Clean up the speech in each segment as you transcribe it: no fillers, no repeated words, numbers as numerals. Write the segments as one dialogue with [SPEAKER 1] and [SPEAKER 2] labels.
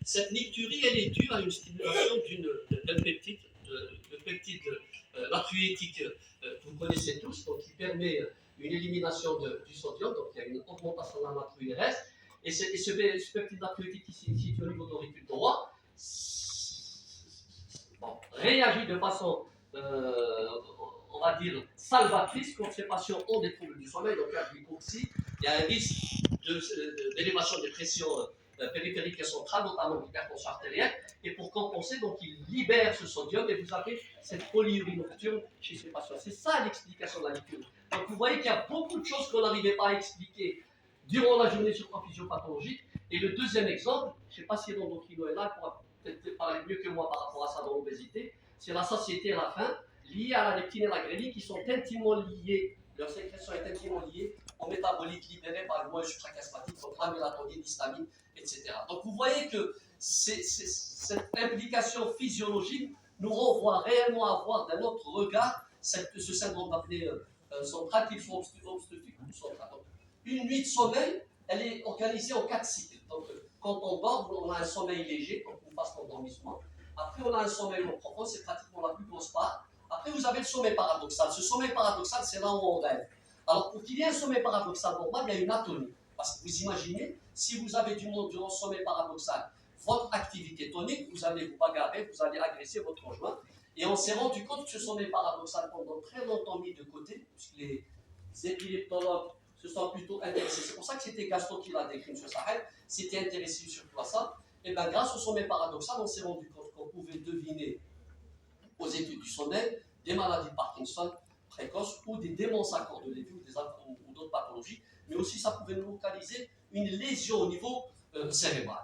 [SPEAKER 1] Cette nicturie, elle est due à une stimulation d'un peptide, le peptide natriurétique que vous connaissez tous, donc qui permet une élimination du sodium, donc il y a une augmentation de la natriurétique terrestre, et ce peptide natriurétique qui se situe au niveau de l'auricule droit réagit de façon, on va dire, salvatrice quand ces patients ont des troubles du sommeil, donc il y a l'hypoxie, il y a un risque d'élévation des pressions périphériques et centrales, notamment l'hypertension artérielle, et pour compenser, donc il libère ce sodium et vous avez cette polyurie nocturne chez ces patients. C'est ça l'explication de la nicturie. Donc vous voyez qu'il y a beaucoup de choses qu'on n'arrivait pas à expliquer durant la journée sur la physiopathologie. Et le deuxième exemple, je ne sais pas si l'endocrino est là, il pourra peut-être parler mieux que moi par rapport à ça dans l'obésité, c'est la satiété à la faim, liée à la leptine et la ghreline, qui sont intimement liées, leur sécrétion est intimement liée au métabolique libéré par le moelle suprachiasmatique, donc la mélatonine, l'histamine, etc. Donc vous voyez que cette implication physiologique nous renvoie réellement à voir d'un autre regard ce syndrome d'apnée centrale, qu'il soit obstructif ou central. Donc, une nuit de sommeil, elle est organisée en 4 cycles. Donc, quand on dort, on a un sommeil léger, donc une phase d'endormissement. Après, on a un sommeil profond, c'est pratiquement la plus grosse part. Après, vous avez le sommeil paradoxal. Ce sommeil paradoxal, c'est là où on rêve. Alors, pour qu'il y ait un sommeil paradoxal normal, il y a une atonie. Parce que vous imaginez, si vous avez du monde durant le sommeil paradoxal, votre activité tonique, vous allez vous bagarrer, vous allez agresser votre conjoint. Et on s'est rendu compte que ce sommeil paradoxal, pendant très longtemps mis de côté, puisque les épileptologues se sont plutôt intéressés. C'est pour ça que c'était Gaston qui l'a décrit, M. Sahel, s'était intéressé surtout à ça. Et bien, grâce au sommeil paradoxal, on s'est rendu compte qu'on pouvait deviner aux études du sommeil des maladies de Parkinson précoces ou des démences à corps de Lévy ou d'autres pathologies, mais aussi ça pouvait nous localiser une lésion au niveau cérébral.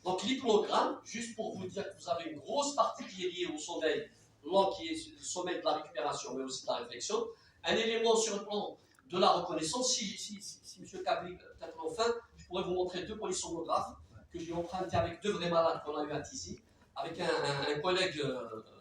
[SPEAKER 1] Donc l'hypnogramme, juste pour vous dire que vous avez une grosse partie qui est liée au sommeil lent, qui est le sommeil de la récupération, mais aussi de la réflexion. Un élément sur le plan de la reconnaissance, si M. Kabli, peut-être enfin, je pourrais vous montrer 2 polysomnographes que j'ai empruntés avec 2 vrais malades qu'on a eu à Tizi, avec un collègue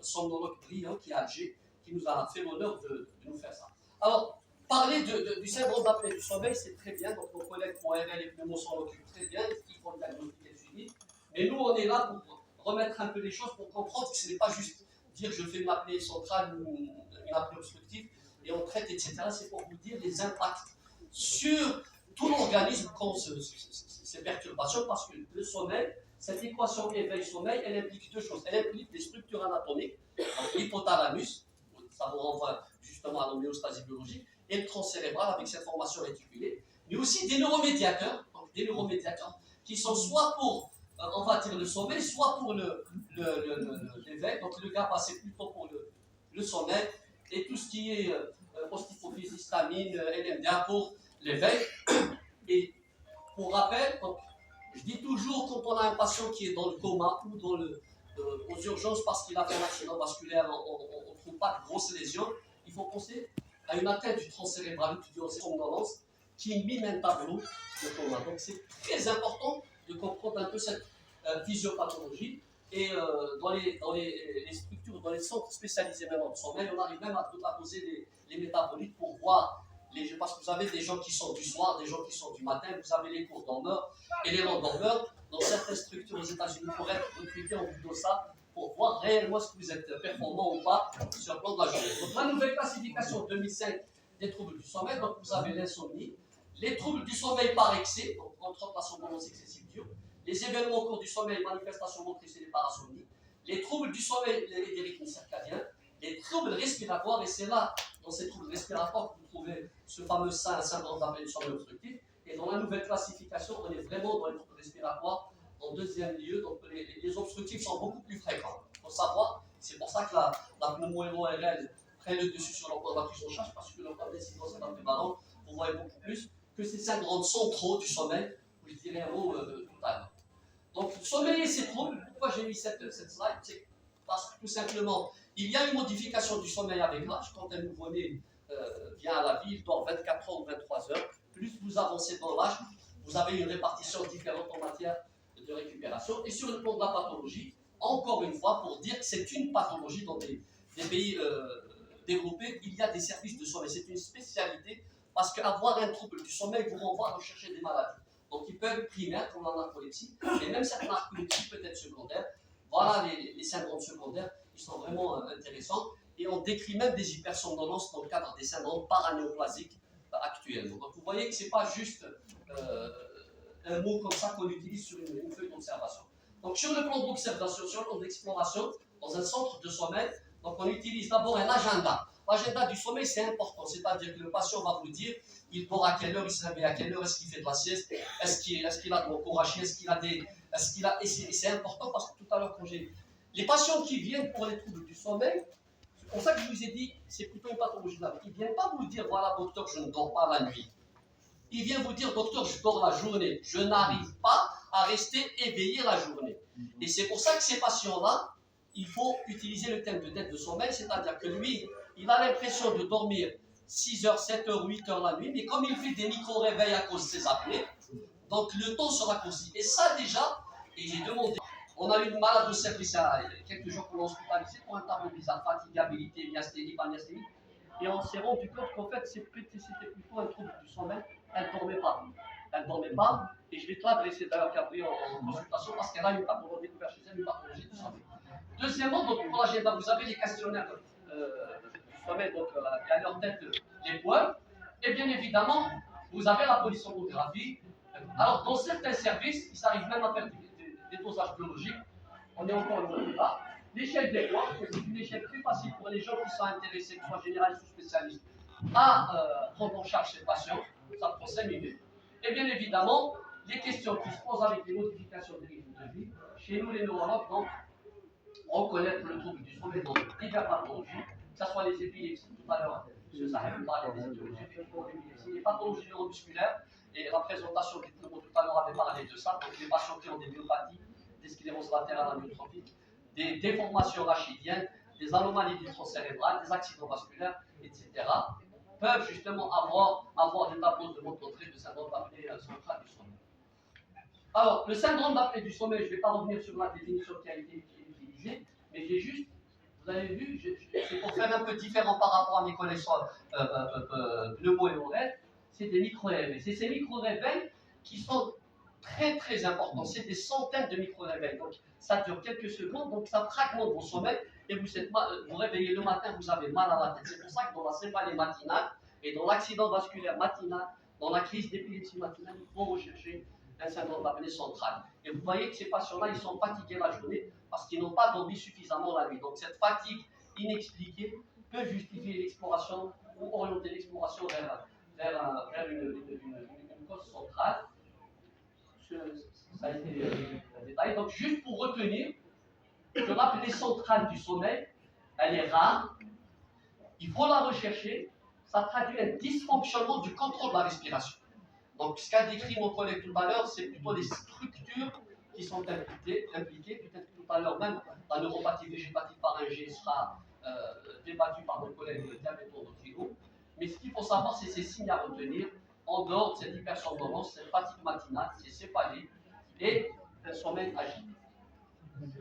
[SPEAKER 1] somnologue brillant qui est à Alger, qui nous a fait l'honneur de nous faire ça. Alors, parler du syndrome d'apnée du sommeil, c'est très bien, donc nos collègues ORL et Pneumo s'en occupent très bien, ils font le diagnostic et le suivi. Mais nous, on est là pour remettre un peu les choses, pour comprendre que ce n'est pas juste dire je fais une apnée centrale ou une apnée obstructive et on traite, etc. C'est pour vous dire les impacts sur tout l'organisme qu'ont ces perturbations, parce que le sommeil, cette équation éveil-sommeil, elle implique 2 choses. Elle implique des structures anatomiques, donc l'hypothalamus, ça vous renvoie justement à l'homéostasie biologique, et le tronc cérébral avec cette formation réticulée, mais aussi des neuromédiateurs, donc des neuromédiateurs qui sont soit pour on va dire le sommeil, soit pour l'éveil. Donc le GABA, c'est plutôt pour le sommeil, et tout ce qui est posthypophyse, histamine, NMDA pour l'éveil. Et pour rappel, donc, je dis toujours, quand on a un patient qui est dans le coma ou aux urgences parce qu'il a fait un accident vasculaire, on ne trouve pas de grosses lésions, il faut penser à une atteinte du tronc cérébral, une somnolence, qui mime un tableau de coma. Donc c'est très important de comprendre un peu cette physiopathologie. Et dans les structures, dans les centres spécialisés même en sommeil, on arrive même à poser les métabolites pour voir, parce que vous avez des gens qui sont du soir, des gens qui sont du matin, vous avez les cours dormeurs et les non-dormeurs. Dans certaines structures aux États-Unis, pour être recruté en vue de ça, pour voir réellement ce que vous êtes performant ou pas sur le plan de la journée. Donc la nouvelle classification 2005 des troubles du sommeil, donc vous avez l'insomnie, les troubles du sommeil par excès, donc entre autres la somnolence excessive dure, les événements au cours du sommeil, manifestations motrices et les parasomnies, les troubles du sommeil et des rythmes circadiens, les troubles respiratoires, et c'est là, dans ces troubles respiratoires, que vous trouvez ce fameux syndrome d'apnée du sommeil obstructif. Et dans la nouvelle classification, on est vraiment dans les troubles respiratoires en deuxième lieu, donc les obstructifs sont beaucoup plus fréquents. Il faut savoir, c'est pour ça que la pneumo-ORL prend le dessus sur l'emploi de la prise en charge, parce que l'emploi d'incidence est la prévalente, vous voyez beaucoup plus que ces syndromes centraux du sommeil, où je dirais un mot tout à l'heure. Donc, sommeiller ces troubles, pourquoi j'ai mis cette slide, c'est parce que tout simplement, il y a une modification du sommeil avec l'âge. Quand un nouveau-né vient à la vie, il dort 24 heures ou 23 heures. Plus vous avancez dans l'âge, vous avez une répartition différente en matière de récupération. Et sur le plan de la pathologie, encore une fois, pour dire que c'est une pathologie dans des pays développés, il y a des services de sommeil. C'est une spécialité, parce qu'avoir un trouble du sommeil vous renvoie à rechercher des maladies. Donc ils peuvent être primaires comme la narcolepsie, et même cette narcolepsie peut être secondaire. Voilà les syndromes secondaires qui sont vraiment intéressants. Et on décrit même des hypersomnolences dans le cadre des syndromes paranéoplasiques actuellement. Donc vous voyez que ce n'est pas juste un mot comme ça qu'on utilise sur une feuille d'observation. Donc sur le plan d'observation, sur le plan d'exploration, dans un centre de sommeil, donc on utilise d'abord un agenda. L'agenda du sommeil, c'est important, c'est-à-dire que le patient va vous dire, il dort à quelle heure, il se réveille à quelle heure, est-ce qu'il fait de la sieste, est-ce qu'il a de l'encouragé, et c'est important parce que tout à l'heure quand j'ai... Les patients qui viennent pour les troubles du sommeil, c'est pour ça que je vous ai dit, c'est plutôt une pathologie de la vie. Ils ne viennent pas vous dire, voilà docteur, je ne dors pas la nuit. Ils viennent vous dire, docteur, je dors la journée. Je n'arrive pas à rester éveillé la journée. Et c'est pour ça que ces patients-là, il faut utiliser le thème de dette de sommeil, c'est-à-dire que lui, il a l'impression de dormir 6 heures, 7 heures, 8 heures la nuit, mais comme il fait des micro-réveils à cause de ses apnées, donc le temps sera concis. Et ça déjà, et j'ai demandé, on a eu une malade au service il y a quelques jours qu'on l'a hospitalisé pour un tableau bizarre, fatigabilité, myasthénie, panasthénie, et on s'est rendu compte qu'en fait c'était plutôt un trouble du sommeil, elle ne dormait pas. Elle ne dormait pas, et je vais te l'adresser d'ailleurs Capri en consultation parce qu'elle a une pathologie découverte chez elle, une pathologie du sommeil. Deuxièmement, donc pour l'agenda, vous avez les questionnaires du sommeil, donc il y a leur tête les points, et bien évidemment, vous avez la polysomnographie. Alors, dans certains services, il s'arrive même à faire des dosages biologiques. On est encore loin de là. L'échelle des points, c'est une échelle très facile pour les gens qui sont intéressés, que ce soit généralistes ou spécialistes, à prendre en charge ces patients. Ça prend 5 minutes. Et bien évidemment, les questions qui se posent avec les modifications des rythmes de vie. Chez nous, les neurologues, donc, reconnaître le trouble du sommeil dans diverses pathologies, que ce soit les épilepsies, tout à l'heure, M. Sahel parlait des épilepsies, les pathologies neuromusculaires, et la présentation du tout à l'heure avait parlé de ça, donc les patients qui ont des myopathies, des scléroses latérales amyotrophiques, des déformations rachidiennes, des anomalies du tronc cérébral, des accidents vasculaires, etc., peuvent justement avoir des tableaux de montrée de syndrome d'apnée centrale du sommeil. Alors, le syndrome d'apnée du sommeil, je ne vais pas revenir sur la définition qui a été utilisée, mais j'ai juste, vous avez vu, c'est pour faire un peu différent par rapport à mes connaissances pneumo et oreilles, c'est des micro-réveils. C'est ces micro-réveils qui sont très très importants. C'est des centaines de micro-réveils. Donc, ça dure quelques secondes, donc ça fragmente vos sommeils et vous réveillez le matin, vous avez mal à la tête. C'est pour ça que dans la céphalée matinale et dans l'accident vasculaire matinal, dans la crise d'épilepsie matinale, il faut rechercher un syndrome d'apnée centrale. Et vous voyez que ces patients-là, ils sont fatigués la journée parce qu'ils n'ont pas dormi suffisamment la nuit. Donc cette fatigue inexpliquée peut justifier l'exploration ou orienter l'exploration vers une cause centrale. Ça a été détaillé. Donc juste pour retenir que l'apnée centrale du sommeil, elle est rare, il faut la rechercher, ça traduit un dysfonctionnement du contrôle de la respiration. Donc, ce qu'a décrit mon collègue tout à l'heure, c'est plutôt les structures qui sont impliquées. Peut-être que tout à l'heure même, la neuropathie végétative pharyngée sera débattue par mon collègue diabéto-endocrino. Mais ce qu'il faut savoir, c'est ces signes à retenir en dehors de cette hypersomnolence, cette fatigue matinale, ces céphalées et un sommeil agité.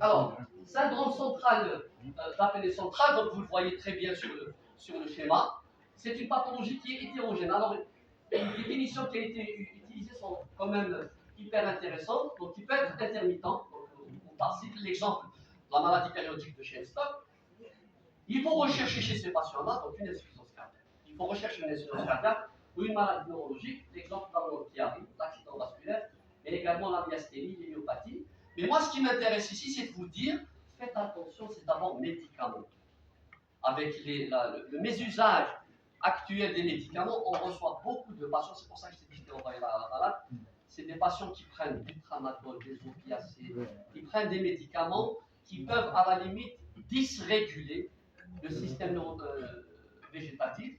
[SPEAKER 1] Alors, syndrome central d'apnée centrale, donc vous le voyez très bien sur le schéma, c'est une pathologie qui est hétérogène. Alors, les définitions qui ont été utilisées sont quand même hyper intéressantes. Donc, il peut être intermittent. Donc, on part l'exemple de la maladie périodique de Shenstock. Il faut rechercher chez ces patients-là donc une insuffisance cardiaque. Il faut rechercher une insuffisance cardiaque ou une maladie neurologique, l'exemple d'un qui arrive, l'accident vasculaire, mais également la myasthénie, les myopathies. Mais moi, ce qui m'intéresse ici, c'est de vous dire, faites attention, c'est d'abord médicaments. Avec le mésusage actuel des médicaments, on reçoit beaucoup de patients, c'est pour ça que je t'ai dit envoyé la malade, c'est des patients qui prennent du tramadol, des opiacés, qui prennent des médicaments qui peuvent à la limite dysréguler le système végétatif.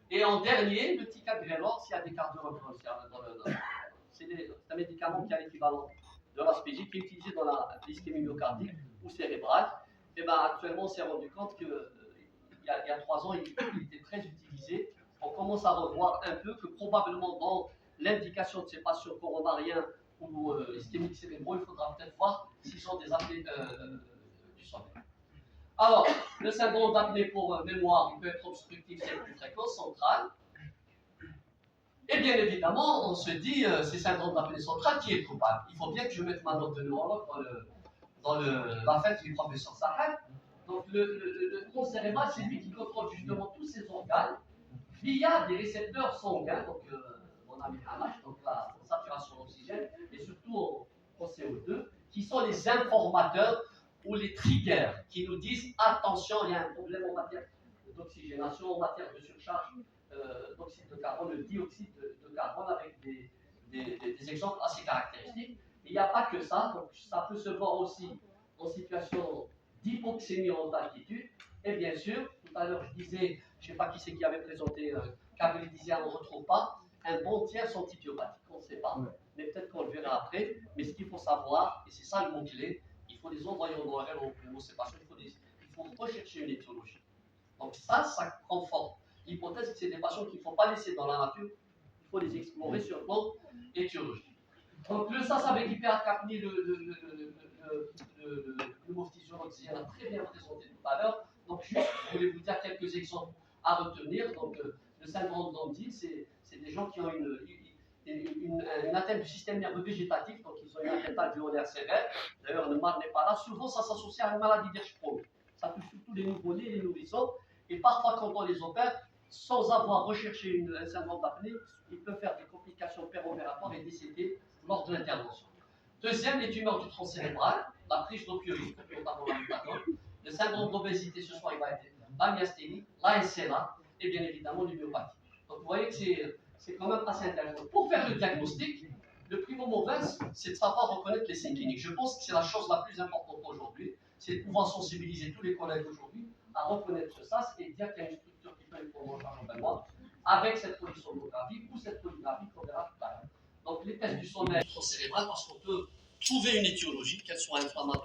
[SPEAKER 1] Et en dernier, le ticagrelor, s'il y a des cardiorespiratoires. C'est un médicament qui a l'équivalent de l'aspégie qui est utilisé dans l'ischémie myocardique ou cérébrale. Et ben, actuellement, on s'est rendu compte qu'il y a 3 ans, il était très utilisé. On commence à revoir un peu que probablement dans l'indication de ces patients coronariens ou ischémiques cérébraux, il faudra peut-être voir s'ils ont des apnées du sommeil. Alors, le syndrome d'apnée pour mémoire, il peut être obstructif, c'est plus fréquent, central. Et bien évidemment, on se dit, c'est syndrome d'apnée centrale qui est le coupable. Il faut bien que je mette ma note de neurologue la fête du professeur Sahel. Donc le tronc cérébral, c'est lui qui contrôle justement tous ces organes via des récepteurs sanguins, donc on a mis un H, donc la saturation d'oxygène, et surtout au CO2, qui sont les informateurs ou les triggers qui nous disent attention, il y a un problème en matière d'oxygénation, en matière de surcharge d'oxyde de carbone, le dioxyde de carbone avec des exemples assez caractéristiques. Il n'y a pas que ça, donc ça peut se voir aussi en situation d'hypoxémie en altitude. Et bien sûr, tout à l'heure je disais, je ne sais pas qui c'est qui avait présenté, Gabriel disait on ne retrouve pas un bon tiers antibiotique, on ne sait pas, mais peut-être qu'on le verra après. Mais ce qu'il faut savoir, et c'est ça le mot-clé, il faut des envoyants d'ORL en pneumocépation, il faut rechercher une étiologie. Donc ça conforte l'hypothèse que c'est des patients qu'il ne faut pas laisser dans la nature, il faut les explorer sur le plan étiologique. Donc le SAS avec hypercapnie, le pneumophthysiologue a très bien présenté tout à l'heure. Donc juste, je voulais vous dire quelques exemples à retenir. Donc le syndrome d'Andy, c'est des gens qui ont une atteinte du système nerveux végétatif, donc ils ont une atteinte alvéolaire sévère. D'ailleurs, le mal n'est pas là. Souvent, ça s'associe à une maladie d'Hirschsprung. Ça touche surtout les nouveau-nés et les nourrissons. Et parfois, quand on les opère, sans avoir recherché un syndrome d'apnée, ils peuvent faire des complications péro-opératoires et décéder lors de l'intervention. Deuxième, les tumeurs du tronc cérébral, la prise d'opioïdes, notamment la méthadone. Le syndrome d'obésité, ce soir, il va être la myasthénie, la SLA et bien évidemment l'homéopathie. Donc vous voyez que c'est quand même assez intéressant. Pour faire le diagnostic, le primo movens, c'est de savoir reconnaître les signes cliniques. Je pense que c'est la chose la plus importante aujourd'hui, c'est de pouvoir sensibiliser tous les collègues aujourd'hui à reconnaître ça et dire qu'il y a une structure qui peut être prendre en charge en mémoire avec cette polysomnographie ou cette polygraphie qu'on verra tout à l'heure. Donc les tests du sommeil cérébral, parce qu'on peut trouver une étiologie, qu'elle soit inflammatoire